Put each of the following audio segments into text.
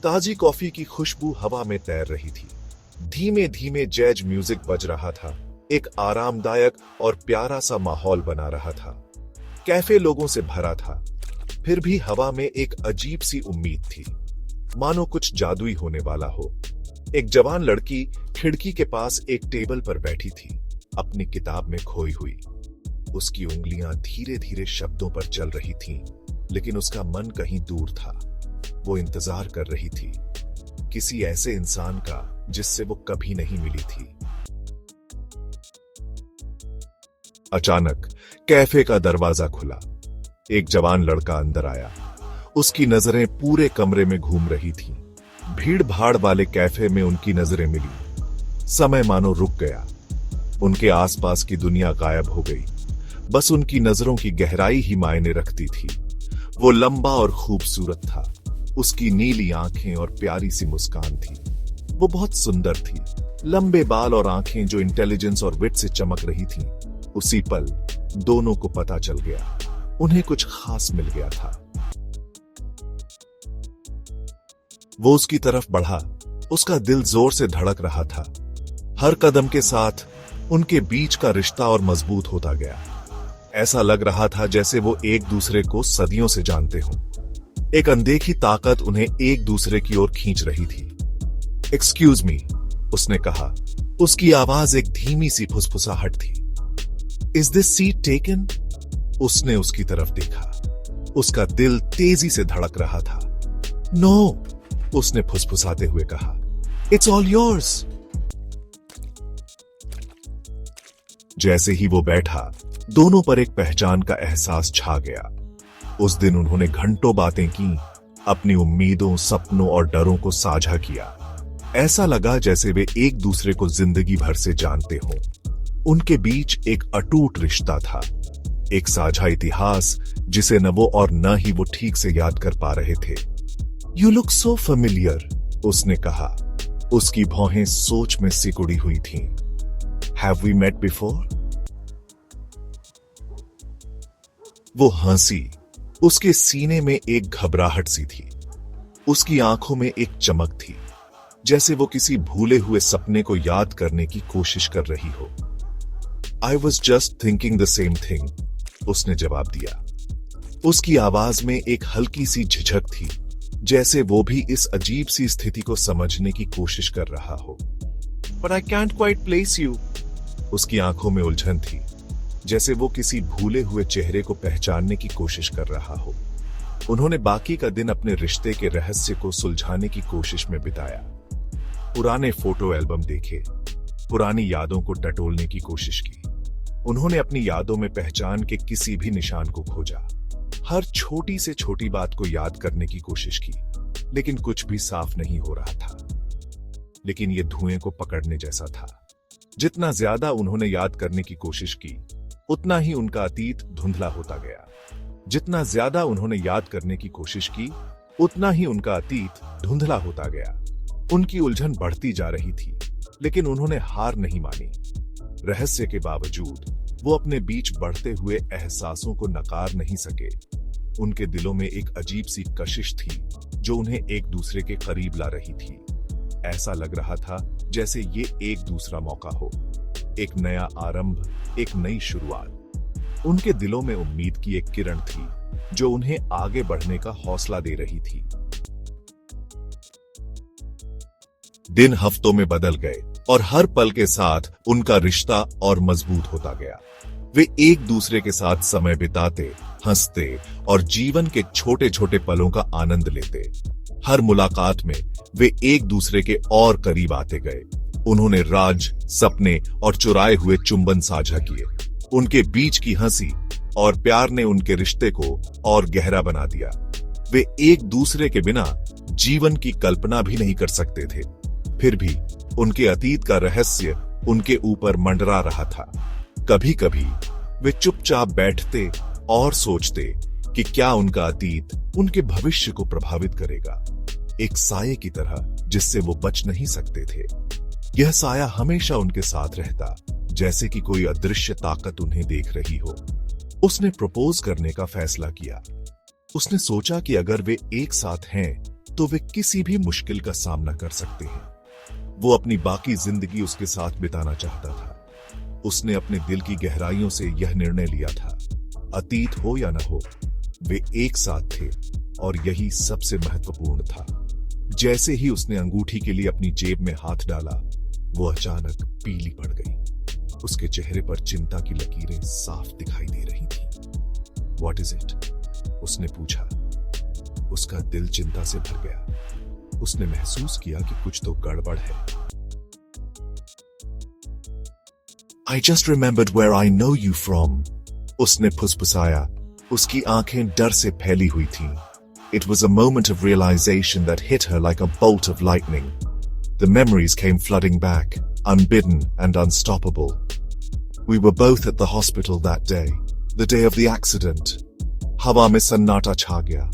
ताजी कॉफी की खुशबू हवा में तैर रही थी। धीमे धीमे जैज म्यूजिक बज रहा था। एक आरामदायक और प्यारा सा माहौल बना रहा था। कैफे लोगों से भरा था, फिर भी हवा में एक अजीब सी उम्मीद थी, मानो कुछ जादुई होने वाला हो। एक जवान लड़की खिड़की के पास एक टेबल पर बैठी थी, अपनी किताब में खोई हुई। उसकी उंगलियां धीरे धीरे शब्दों पर चल रही थीं, लेकिन उसका मन कहीं दूर था। वो इंतजार कर रही थी किसी ऐसे इंसान का जिससे वो कभी नहीं मिली थी। अचानक कैफे का दरवाजा खुला। एक जवान लड़का अंदर आया। उसकी नजरें पूरे कमरे में घूम रही थीं। भीड़ भाड़ वाले कैफे में उनकी नजरें मिली। समय मानो रुक गया। उनके आसपास की दुनिया गायब हो गई। बस उनकी नजरों की गहराई ही मायने रखती थी। वो लंबा और खूबसूरत था। उसकी नीली आंखें और प्यारी सी मुस्कान थी। वो बहुत सुंदर थी। लंबे बाल और आंखें जो इंटेलिजेंस और विट से चमक रही थीं। उसी पल दोनों को पता चल गया, उन्हें कुछ खास मिल गया था। वो उसकी तरफ बढ़ा। उसका दिल जोर से धड़क रहा था। हर कदम के साथ उनके बीच का रिश्ता और मजबूत होता गया। ऐसा लग रहा था जैसे वो एक दूसरे को सदियों से जानते हों। एक अनदेखी ताकत उन्हें एक दूसरे की ओर खींच रही थी। एक्सक्यूज मी, उसने कहा। उसकी आवाज एक धीमी सी फुसफुसाहट थी। Is this seat taken? उसने उसकी तरफ देखा। उसका दिल तेजी से धड़क रहा था। नो, उसने फुसफुसाते हुए कहा। It's all yours. जैसे ही वो बैठा, दोनों पर एक पहचान का एहसास छा गया। उस दिन उन्होंने घंटों बातें की, अपनी उम्मीदों, सपनों और डरों को साझा किया। ऐसा लगा जैसे वे एक दूसरे को जिंदगी भर से जानते हों। उनके बीच एक अटूट रिश्ता था, एक साझा इतिहास जिसे न वो और न ही वो ठीक से याद कर पा रहे थे। यू लुक सो फेमिलियर, उसने कहा। उसकी भौहें सोच में सिकुड़ी हुई थीं। Have we met before? वो हंसी। उसके सीने में एक घबराहट सी थी। उसकी आंखों में एक चमक थी, जैसे वो किसी भूले हुए सपने को याद करने की कोशिश कर रही हो। I was just thinking the same thing, उसने जवाब दिया। उसकी आवाज में एक हल्की सी झिझक थी, जैसे वो भी इस अजीब सी स्थिति को समझने की कोशिश कर रहा हो। But I can't quite place you. उसकी आंखों में उलझन थी, जैसे वो किसी भूले हुए चेहरे को पहचानने की कोशिश कर रहा हो। उन्होंने बाकी का दिन अपने रिश्ते के रहस्य को सुलझाने की कोशिश में बिताया। पुराने फोटो एल्बम देखे, पुरानी यादों को टटोलने की कोशिश की। उन्होंने अपनी यादों में पहचान के किसी भी निशान को खोजा। हर छोटी से छोटी बात को याद करने की कोशिश की, लेकिन कुछ भी साफ नहीं हो रहा था। लेकिन यह धुएं को पकड़ने जैसा था। जितना ज्यादा उन्होंने याद करने की कोशिश की, उतना ही उनका अतीत धुंधला होता गया। जितना ज्यादा उन्होंने याद करने की कोशिश की, उतना ही उनका अतीत धुंधला होता गया। उनकी उलझन बढ़ती जा रही थी, लेकिन उन्होंने हार नहीं मानी। रहस्य के बावजूद वो अपने बीच बढ़ते हुए एहसासों को नकार नहीं सके। उनके दिलों में एक अजीब सी कशिश थी, जो उन्हें एक दूसरे के करीब ला रही थी। ऐसा लग रहा था जैसे ये एक दूसरा मौका हो, एक नया आरंभ, एक नई शुरुआत। उनके दिलों में उम्मीद की एक किरण थी, जो उन्हें आगे बढ़ने का हौसला दे रही थी। दिन हफ्तों में बदल गए और हर पल के साथ उनका रिश्ता और मजबूत होता गया। वे एक दूसरे के साथ समय बिताते, हंसते और जीवन के छोटे छोटे पलों का आनंद लेते। हर मुलाकात में वे एक दूसरे के और करीब आते गए। उन्होंने राज, सपने और चुराए हुए चुंबन साझा किए। उनके बीच की हंसी और प्यार ने उनके रिश्ते को और गहरा बना दिया। वे एक दूसरे के बिना जीवन की कल्पना भी नहीं कर सकते थे। फिर भी उनके अतीत का रहस्य उनके ऊपर मंडरा रहा था। कभी कभी वे चुपचाप बैठते और सोचते कि क्या उनका अतीत उनके भविष्य को प्रभावित करेगा, एक साये की तरह जिससे वो बच नहीं सकते थे। यह साया हमेशा उनके साथ रहता, जैसे कि कोई अदृश्य ताकत उन्हें देख रही हो। उसने प्रपोज करने का फैसला किया। उसने सोचा कि अगर वे एक साथ हैं तो वे किसी भी मुश्किल का सामना कर सकते हैं। वो अपनी बाकी जिंदगी उसके साथ बिताना चाहता था। उसने अपने दिल की गहराइयों से यह निर्णय लिया था, अतीत हो या न हो, वे एक साथ थे और यही सबसे महत्वपूर्ण था। जैसे ही उसने अंगूठी के लिए अपनी जेब में हाथ डाला, वो अचानक पीली पड़ गई। उसके चेहरे पर चिंता की लकीरें साफ दिखाई दे रही थी। What is it? उसने पूछा। उसका दिल चिंता से भर गया। उसने महसूस किया कि कुछ तो गड़बड़ है। I just remembered where I know you from. उसने फुसफुसाया। उसकी आंखें डर से फैली हुई थीं। It was a moment of realization that hit her like a bolt of lightning. The memories came flooding back, unbidden and unstoppable. We were both at the hospital that day, the day of the accident. Hawa mein sannata chha gaya.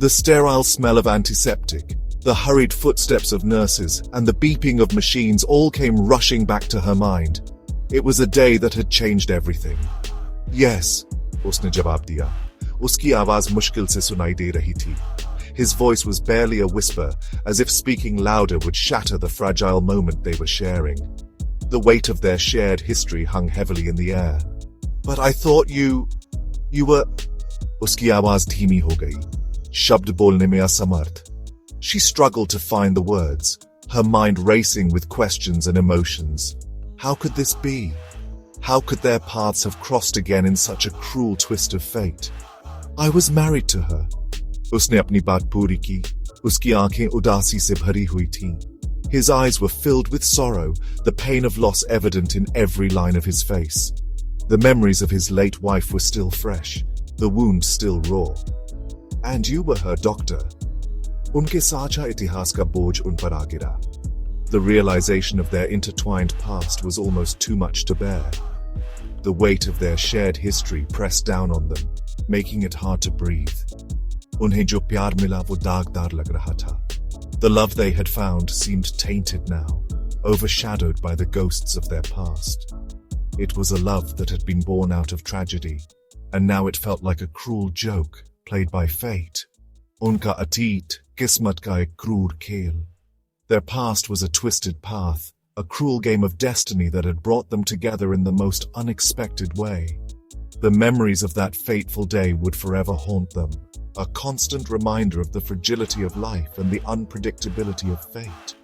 The sterile smell of antiseptic, the hurried footsteps of nurses, and the beeping of machines all came rushing back to her mind. It was a day that had changed everything. Yes, उसने जवाब दिया। उसकी आवाज मुश्किल से सुनाई दे रही थी। His voice was barely a whisper, as if speaking louder would shatter the fragile moment they were sharing. The weight of their shared history hung heavily in the air. But I thought you were... उसकी आवाज धीमी हो गई, शब्द बोलने में असमर्थ। She struggled to find the words, her mind racing with questions and emotions. How could this be? How could their paths have crossed again in such a cruel twist of fate? I was married to her. उसने अपनी बात पूरी की। उसकी आंखें उदासी से भरी हुई थीं। His eyes were filled with sorrow, the pain of loss evident in every line of his face. The memories of his late wife were still fresh, the wound still raw. And you were her doctor. उनके साझा इतिहास का बोझ उन पर आ गिरा। The realization of their intertwined past was almost too much to bear. The weight of their shared history pressed down on them, making it hard to breathe. उन्हें जो प्यार मिला वो दागदार लग रहा था। The love they had found seemed tainted now, overshadowed by the ghosts of their past. It was a love that had been born out of tragedy, and now it felt like a cruel joke played by fate. उनका अतीत किस्मत का एक क्रूर खेल. Their past was a twisted path, a cruel game of destiny that had brought them together in the most unexpected way. The memories of that fateful day would forever haunt them, a constant reminder of the fragility of life and the unpredictability of fate.